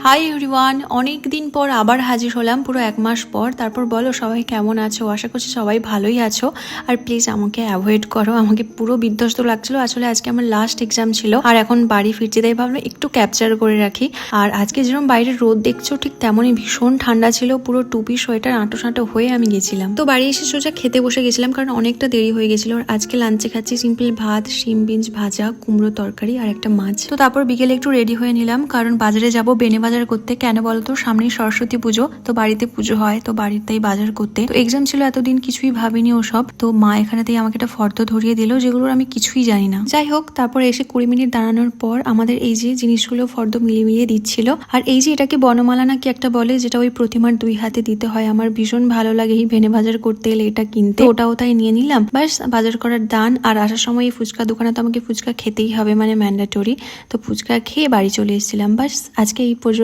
Hi everyone, অনেক দিন পর আবার হাজির হলাম, পুরো 1 মাস পর। তারপর বলো সবাই কেমন আছো? আশা করছি সবাই ভালোই আছো। আর প্লিজ আমাকে অ্যাভয়েড করো, আমাকে পুরো বিধ্বস্ত লাগছিল। আসলে আজকে আমার লাস্ট এক্সাম ছিল আর এখন বাড়ি ফিরছি, তাই ভাবলাম একটু ক্যাপচার করে রাখি। আর আজকে যেরকম বাইরে রোদ দেখছো ঠিক তেমনই ভীষণ ঠান্ডা ছিল, পুরো টুপি সোয়েটার আঁটো সাঁটো হয়ে আমি গেছিলাম। তো বাড়ি এসে সোজা খেতে বসে গেছিলাম, কারণ অনেকটা দেরি হয়ে গেছিল। আর আজকে লাঞ্চে খাচ্ছি সিম্পল ভাত, শিম বিনস ভাজা, কুমড়ো তরকারি আর একটা মাছ। তো তারপর বিকেলে একটু রেডি হয়ে নিলাম, কারণ বাজারে যাবো বেনে বাজার করতে। কেন বলতো, সামনেই সরস্বতী পুজো, তো বাড়িতে পুজো হয়, তো বাড়িতেই বাজার করতে। তো এক্সাম ছিল, এতদিন কিছুই ভাবিনি ওসব। তো মা এখানেতেই আমাকে একটা ফর্দ ধরিয়ে দিল, যেগুলোর আমি কিছুই জানি না। যাই হোক, তারপর এসে 20 মিনিট দাঁড়ানোর পর আমাদের এই যে জিনিসগুলো ফর্দ মিলিয়ে দিচ্ছিল। আর এই যে এটাকে বনমালা নাকি একটা বলে, যেটা ওই প্রতিমার 2 হাতে দিতে হয়। আমার ভীষণ ভালো লাগে এই ভেনে বাজার করতে এলে এটা কিনতে। ওটাও তাই নিয়ে নিলাম, বাস বাজার করার দান। আর আসার সময় এই ফুচকা দোকানে তো আমাকে ফুচকা খেতেই হবে, মানে ম্যান্ডেটরি। তো ফুচকা খেয়ে বাড়ি চলে এসেছিলাম। বাস আজকে এই পর্যন্ত।